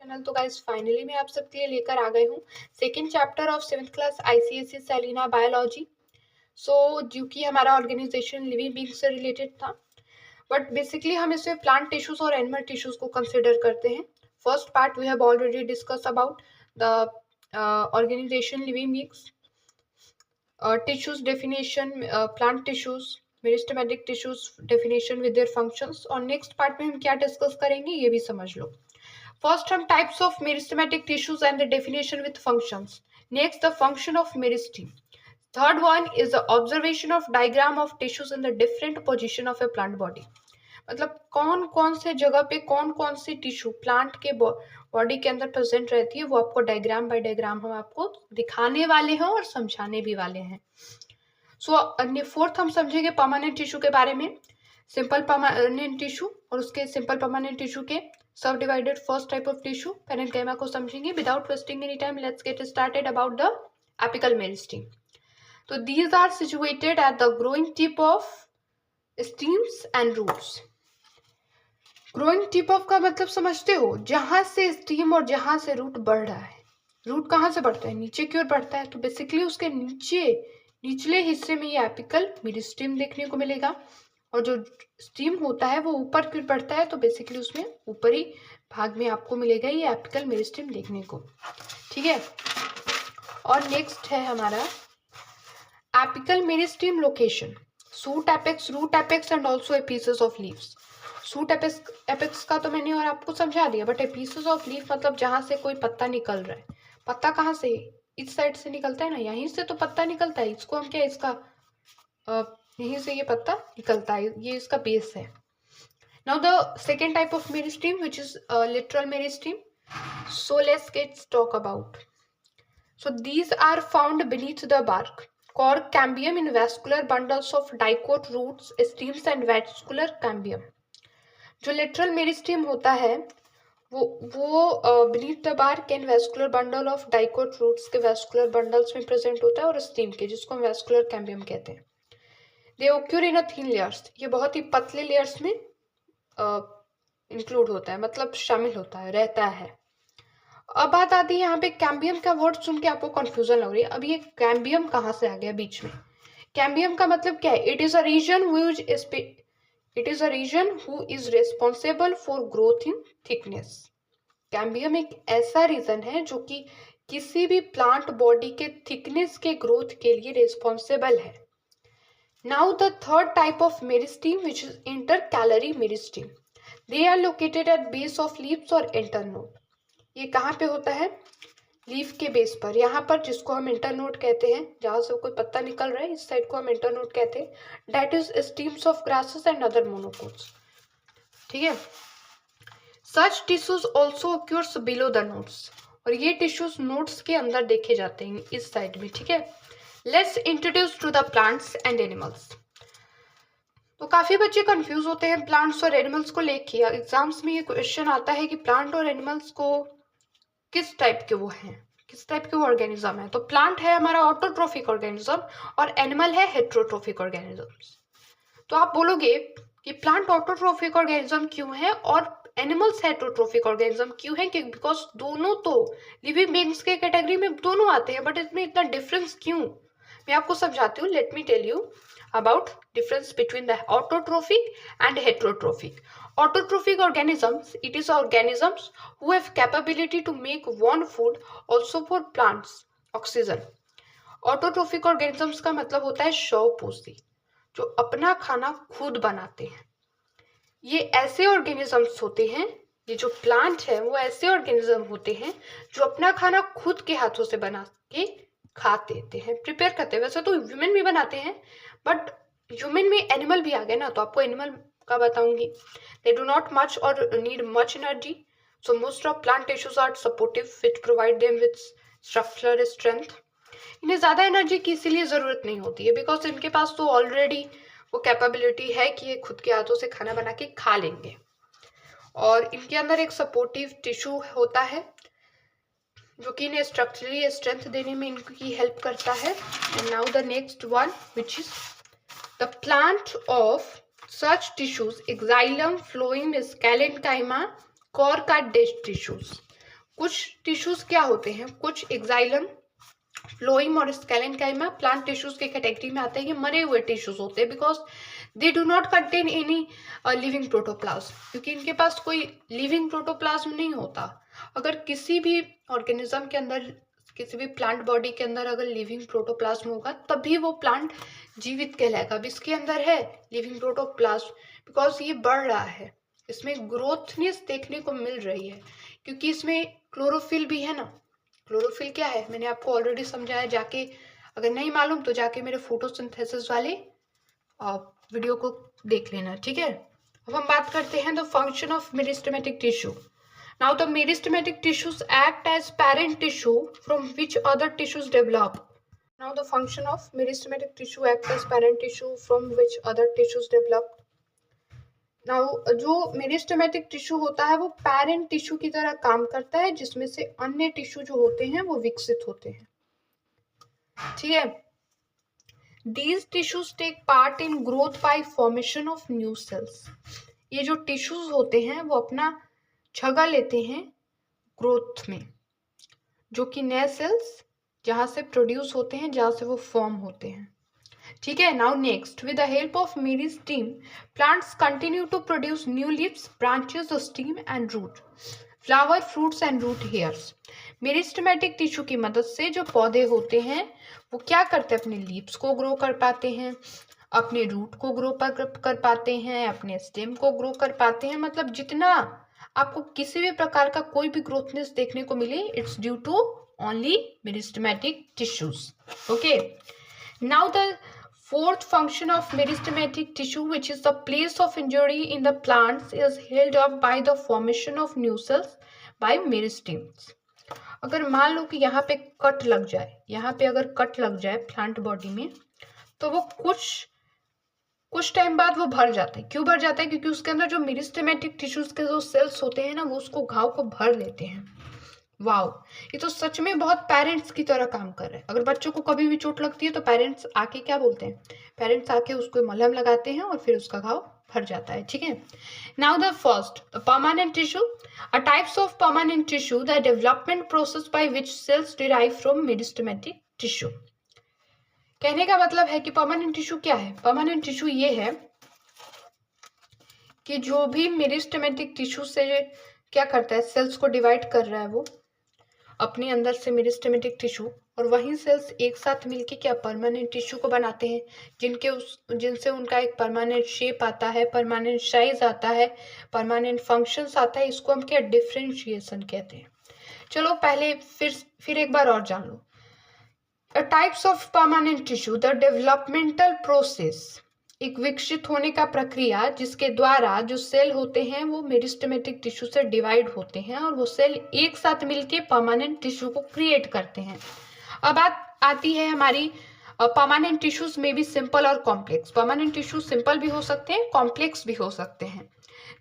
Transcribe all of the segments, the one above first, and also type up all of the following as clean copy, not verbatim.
Channel. तो guys finally मैं आप सबके लिए लेकर आ गई हूँ second chapter of 7th class ICSE Selina biology. जो कि हमारा ऑर्गेनाइजेशन लिविंग बींग से रिलेटेड था, बट बेसिकली हम इसमें प्लांट टिश्यूज और एनिमल टिश्यूज को कंसिडर करते हैं। First part we have already discuss about the organisation living beings, tissues definition, plant tissues, meristematic tissues definition with their functions. और next part में हम क्या डिस्कस करेंगे ये भी समझ लो। First, some types of meristematic tissues and the definition with functions. Next, the function of meristem. Third one is the observation of diagram of tissues in the different position of a plant body. मतलब कौन कौन से जगह पे कौन कौन सी tissue plant के body के अंदर प्रेजेंट रहती है, वो आपको डायग्राम बाय डायग्राम हम आपको दिखाने वाले हैं और समझाने भी वाले हैं। फोर्थ हम समझेंगे परमानेंट टिश्यू के बारे में, सिंपल परमानेंट टिश्यू और उसके सिंपल परमानेंट टिश्यू के subdivided first type of tissue parenchyma को समझेंगे। Without wasting any time let's get started about the apical meristem. तो these are situated at the growing tip of stems and roots. Growing tip of का मतलब समझते हो, जहां से steam और जहां से रूट बढ़ रहा है। रूट कहाँ से बढ़ता है? नीचे की ओर बढ़ता है, तो बेसिकली उसके निचले हिस्से में ये एपिकल मेरिस्टेम देखने को मिलेगा। और जो स्टीम होता है वो ऊपर की ओर बढ़ता है, तो बेसिकली उसमें ऊपरी भाग में आपको मिलेगा ये एपिकल मेरिस्टेम देखने को। ठीक है, और नेक्स्ट है हमारा apical meristem location, shoot apex, root apex and also apices of leaves. Shoot apex का तो मैंने और आपको समझा दिया, बट एपिसेस ऑफ लीफ मतलब जहां से कोई पत्ता निकल रहा है। पत्ता कहाँ से? इस साइड से निकलता है ना, यहीं से तो पत्ता निकलता है। इसको हम क्या, इसका यहीं से ये पत्ता निकलता है, ये इसका बेस है। Now the second type of meristem which is literal meristem. So let's get talk about. So these are found beneath the bark, cork cambium in vascular bundles of dicot roots, stems and vascular cambium. जो literal meristem होता है वो beneath the bark and vascular bundle of dicot roots के vascular bundles में present होता है, और steam के, जिसको हम vascular cambium कहते हैं। They occur in a thin layers. ये बहुत ही पतले लेयर्स में इंक्लूड होता है, मतलब शामिल होता है, रहता है। अब बात आती है यहाँ पे कैम्बियम का वर्ड सुन के आपको कंफ्यूजन लग रही है। अब ये कैम्बियम कहाँ से आ गया बीच में? कैम्बियम का मतलब क्या है? It is a region who is responsible for growth in thickness. Cambium एक ऐसा रीजन है जो कि किसी भी प्लांट बॉडी के थिकनेस के ग्रोथ के लिए रेस्पॉन्सिबल है। Now the third type of meristem which is intercalary meristem. They are located at base of leaves और इंटरनोड। ये कहाँ पे होता है? लीफ के बेस पर, यहाँ पर, जिसको हम इंटरनोड कहते हैं, जहाँ से कोई पत्ता निकल रहा है, इस साइड को हम इंटरनोड कहते हैं। That is stems of grasses and other monocots. ठीक है, such tissues also occurs below the nodes, और ये टिश्यूज नोड्स के अंदर देखे जाते हैं, इस साइड में। ठीक है, let's introduce to the plants and animals. तो काफी बच्चे कंफ्यूज होते हैं प्लांट्स और एनिमल्स को लेके। एग्जाम्स में ये क्वेश्चन आता है कि प्लांट और एनिमल्स को किस टाइप के वो हैं, किस टाइप के वो ऑर्गेनिज्म है। तो प्लांट है हमारा ऑटोट्रोफिक ऑर्गेनिज्म और एनिमल है हेट्रोट्रोफिक ऑर्गेनिज्म। तो आप बोलोगे कि प्लांट ऑटोट्रोफिक ऑर्गेनिज्म क्यों है और एनिमल्स हेट्रोट्रोफिक ऑर्गेनिज्म क्यों है? बिकॉज दोनों तो लिविंग बीइंग्स के कैटेगरी में दोनों आते हैं, बट इसमें इतना डिफरेंस क्यों? मैं आपको समझाती हूँ। Let me tell you about difference between the autotrophic and heterotrophic. Autotrophic organisms, it is organisms who have capability to make one food also for plants, oxygen. Autotrophic organisms का मतलब होता है शवपोषी, जो अपना खाना खुद बनाते हैं। ये ऐसे organisms होते हैं, ये जो प्लांट है वो ऐसे organism होते हैं जो अपना खाना खुद के हाथों से बना के खा देते हैं, प्रिपेयर करते हैं। वैसे तो ह्यूमन भी बनाते हैं, बट ह्यूमन में एनिमल भी आ गए ना, तो आपको एनिमल का बताऊंगी। दे डू नॉट मच और need much energy, so most of plant tissues are supportive which provide them with structural strength. इन्हें ज्यादा एनर्जी की इसीलिए जरूरत नहीं होती है, बिकॉज इनके पास तो ऑलरेडी वो कैपेबिलिटी है कि ये खुद के हाथों से खाना बना के खा लेंगे। और इनके अंदर एक सपोर्टिव टिश्यू होता है जो कि इन्हें स्ट्रक्चरली स्ट्रेंथ देने में इनकी हेल्प करता है। And now the next one which is the plant of such tissues, xylem, phloem, sclerenchyma, cork are dead tissues. कुछ टिश्यूज क्या होते हैं, कुछ एक्साइलम, फ्लोएम और स्केलेनकाइमा प्लांट टिश्यूज के कैटेगरी में आते हैं। ये मरे हुए टिश्यूज होते हैं because they do not contain any living protoplasm, क्योंकि इनके पास कोई लिविंग प्रोटोप्लाज्म नहीं होता। अगर किसी भी ऑर्गेनिज्म के अंदर, किसी भी प्लांट बॉडी के अंदर अगर लिविंग प्रोटोप्लाज्म होगा तभी वो प्लांट जीवित कहलाएगा। अब इसके अंदर है लिविंग प्रोटोप्लाज्म बिकॉज ये बढ़ रहा है, इसमें ग्रोथनेस देखने को मिल रही है, क्योंकि इसमें क्लोरोफिल भी है ना। क्लोरोफिल क्या है मैंने आपको ऑलरेडी समझाया, जाके अगर नहीं मालूम तो जाके मेरे फोटोसिंथेसिस वाले वीडियो को देख लेना, ठीक है। अब हम बात करते हैं the function of meristematic tissue. Now the meristematic tissues act as parent tissue from which other tissues develop. Now the function of meristematic tissue act as parent tissue from which other tissues develop. Now जो meristematic tissue होता है वो parent tissue की तरह काम करता है, जिसमें से अन्य टिश्यू जो होते हैं वो विकसित होते हैं, ठीक है। These tissues take part in growth by formation of new cells. ये जो टिश्यूज होते हैं वो अपना जगह लेते हैं ग्रोथ में, जो कि नए सेल्स जहाँ से प्रोड्यूस होते हैं, जहाँ से वो फॉर्म होते हैं, ठीक है। Now next, with the help of meristem plants continue to produce new leaves, branches, stem and root, flower, fruits and root hairs. Meristematic tissue की मदद से जो पौधे होते हैं वो क्या करते हैं, अपने लीव्स को ग्रो कर पाते हैं, अपने रूट को ग्रो कर पाते हैं, अपने स्टेम को ग्रो कर पाते हैं। मतलब जितना आपको किसी भी प्रकार का कोई भी ग्रोथनेस देखने को मिले, it's due to only meristematic tissues, okay. Now the fourth function of meristematic tissue, which is the place of injury in the plants, is held up by the formation of new cells by meristems. अगर मान लो कि यहाँ पे cut लग जाए, यहाँ पे अगर कट लग जाए प्लांट बॉडी में, तो वो कुछ टाइम बाद वो भर जाता है। क्यों भर जाता है? क्योंकि उसके अंदर जो मेरिस्टेमेटिक टिश्यूज के जो सेल्स होते हैं ना, वो उसको घाव को भर लेते हैं। वाओ, ये तो सच में बहुत पेरेंट्स की तरह काम कर रहे हैं। अगर बच्चों को कभी भी चोट लगती है तो पेरेंट्स आके क्या बोलते हैं, पेरेंट्स आके उसको मलहम लगाते हैं और फिर उसका घाव भर जाता है, ठीक है। Now the first, permanent tissue, a types of permanent tissue, the development process by which cells derive from meristematic tissue. कहने का मतलब है कि परमानेंट टिश्यू क्या है। परमानेंट टिश्यू ये है कि जो भी मेरिस्टेमेटिक टिश्यू से क्या करता है, सेल्स को डिवाइड कर रहा है वो अपने अंदर से मेरिस्टेमेटिक टिश्यू, और वही सेल्स एक साथ मिलके क्या परमानेंट टिश्यू को बनाते हैं, जिनसे उनका एक परमानेंट शेप आता है, परमानेंट साइज आता है, परमानेंट फंक्शंस आता है। इसको हम क्या डिफरेंशिएशन कहते हैं। चलो पहले फिर एक बार और जान लो। Types of permanent tissue, the developmental process, एक विकसित होने का प्रक्रिया जिसके द्वारा जो सेल होते हैं वो मेरिस्टेमेटिक टिश्यू से डिवाइड होते हैं और वो सेल एक साथ मिलके परमानेंट टिश्यू को क्रिएट करते हैं। अब बात आती है हमारी परमानेंट टिश्यूज में भी सिंपल और कॉम्प्लेक्स। परमानेंट टिश्यू सिंपल भी हो सकते हैं, कॉम्प्लेक्स भी हो सकते हैं।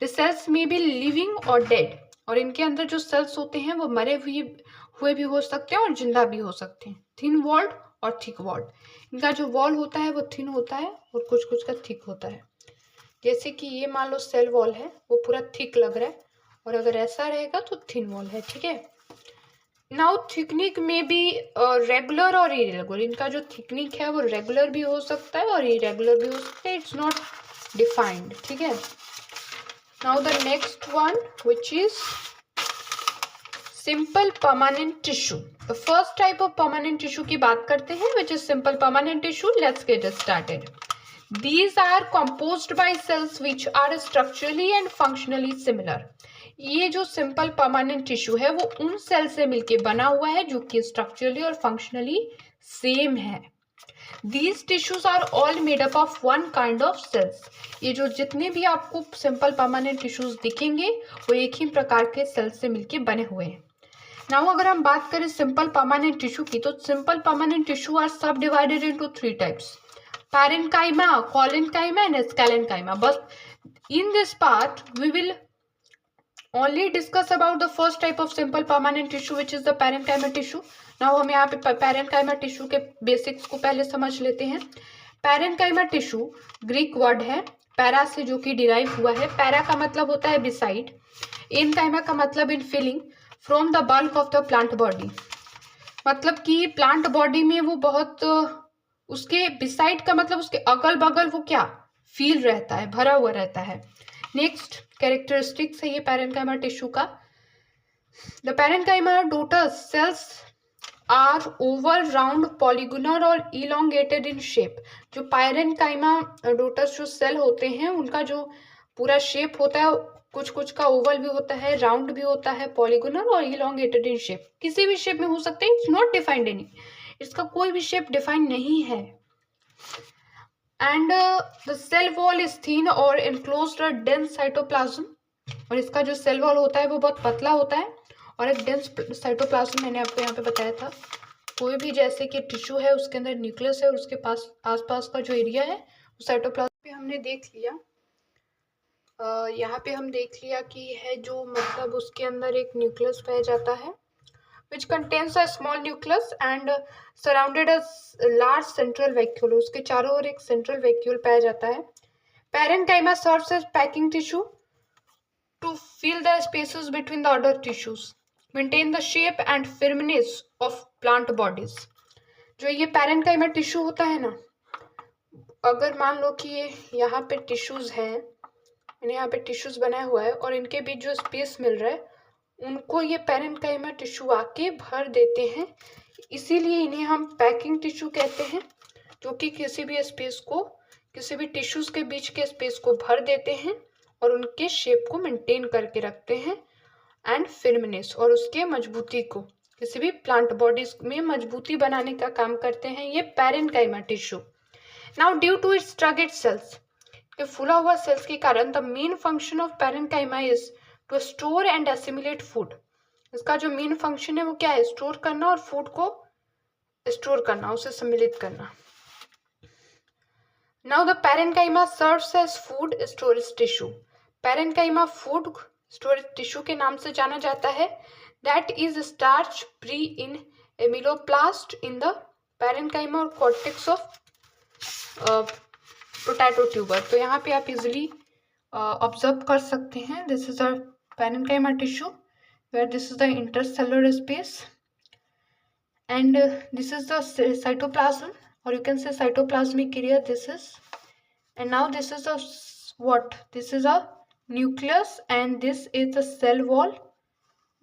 द सेल्स में भी लिविंग और डेड, और इनके अंदर जो सेल्स होते हैं वो मरे हुए भी हो सकते हैं और जिंदा भी हो सकते हैं। थिन वॉल्ड और थिक वॉल्ड, इनका जो वॉल होता है वो थिन होता है और कुछ कुछ का थिक होता है। जैसे कि ये मान लो सेल वॉल है, वो पूरा थिक लग रहा है, और अगर ऐसा रहेगा तो थिन वॉल है, ठीक है। नाउ थिकनिक में भी रेगुलर और इरेगुलर, इनका जो थिकनिक है वो रेगुलर भी हो सकता है और इरेगुलर भी हो सकता है, इट्स नॉट डिफाइंड, ठीक है। Now the next one which is simple permanent tissue. The first type of permanent tissue की बात करते हैं which is simple permanent tissue. Let's get started. These are composed by cells which are structurally and functionally similar. ये जो simple permanent tissue है वो उन cell से मिलके बना हुआ है जो कि स्ट्रक्चरली और फंक्शनली सेम है। These tissues are all made up of one kind of cells. ये जो जितने भी आपको सिंपल परमानेंट टिश्यूज दिखेंगे वो एक ही प्रकार के सेल्स से मिलके बने हुए हैं। नाउ अगर हम बात करें सिंपल परमानेंट टिश्यू की, तो सिंपल परमानेंट टिश्यू आर सब divided into 3 types, parenchyma, collenchyma and scalenchyma. But in this part we will only discuss about the first type of simple permanent tissue which is the parenchyma tissue. Now हम यहाँ पे parenchyma tissue के basics को पहले समझ लेते हैं। parenchyma tissue Greek word है पैरा से, जो कि डिराइव हुआ है। पैरा का मतलब होता है बिसाइड, एनकाइमा का मतलब in filling, from the bulk of the plant body, मतलब कि प्लांट बॉडी में वो बहुत उसके बिसाइड का मतलब उसके अगल बगल वो क्या फील रहता है, भरा हुआ रहता है। नेक्स्ट कैरेक्टरिस्टिक्स है ये पैरेन्काइमा टिश्यू का। द पैरेन्काइमा डोटस cells are oval round polygonal और इलोंगेटेड इन शेप। जो पैरेन्काइमा डोटस जो सेल होते हैं उनका जो पूरा शेप होता है, कुछ कुछ का ओवल भी होता है, राउंड भी होता है, पॉलीगोनल और इलोंगेटेड इन शेप, किसी भी शेप में हो सकते हैं। इट्स नॉट डिफाइंड एनी, इसका कोई भी शेप डिफाइन नहीं है। And the cell wall is thin और एनक्लोज्ड डेंस साइटोप्लाज्म, और इसका जो सेल वॉल होता है वो बहुत पतला होता है और एक डेंस साइटोप्लाज्म मैंने आपको यहाँ पे बताया था। कोई भी जैसे कि टिश्यू है उसके अंदर न्यूक्लियस है और उसके पास आसपास का जो एरिया है वो साइटोप्लाज्म पे हमने देख लिया। यहाँ पे हम देख लिया कि है जो मतलब उसके अंदर एक न्यूक्लियस पाया जाता है which contains a small nucleus and surrounded a large central vacuole, उसके चारों ओर एक central vacuole पाया जाता है। Parenchyma serves as packing tissue to fill the spaces between the other tissues, maintain the shape and firmness of plant bodies। जो ये parenchyma tissue होता है ना, अगर मान लो कि ये यहाँ पे टिश्यूज हैं, यहाँ पे टिश्यूज बनाया हुआ है और इनके बीच जो स्पेस मिल रहा है उनको ये पैरेन्काइमा टिश्यू आके भर देते हैं, इसीलिए इन्हें हम पैकिंग टिश्यू कहते हैं, जो कि किसी भी स्पेस को, किसी भी टिश्यूज के बीच के स्पेस को भर देते हैं और उनके शेप को मेंटेन करके रखते हैं एंड फिर्मनेस, और उसके मजबूती को, किसी भी प्लांट बॉडीज में मजबूती बनाने का काम करते हैं ये parenchyma tissue. Now due to its turgid cells, के फूला हुआ सेल्स के कारण the main function of parenchyma is to store and assimilate food. इसका जो मेन फंक्शन है वो क्या है, स्टोर करना और फूड को स्टोर करना, उसे सम्मिलित करना। Now the parenchyma serves as food storage tissue. Parenchyma food storage tissue के नाम से जाना जाता है। That is starch pre in amyloplast in the parenchyma और कॉर्टेक्स ऑफ पोटैटो ट्यूबर। तो यहाँ पे आप इजिली ऑब्जर्व कर सकते हैं, this is a parenchyma tissue where this is the intercellular space and this is the cytoplasm, or you can say cytoplasmic area, this is, and now this is a what, this is a nucleus and this is the cell wall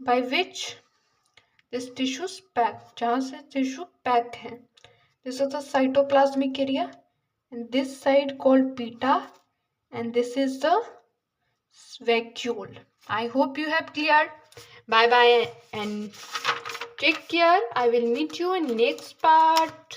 by which this tissue is packed, जहाँ से tissue packed है। this is the cytoplasmic area and this side called beta and this is the vacuole। I hope you have cleared. Bye bye and take care. I will meet you in next part.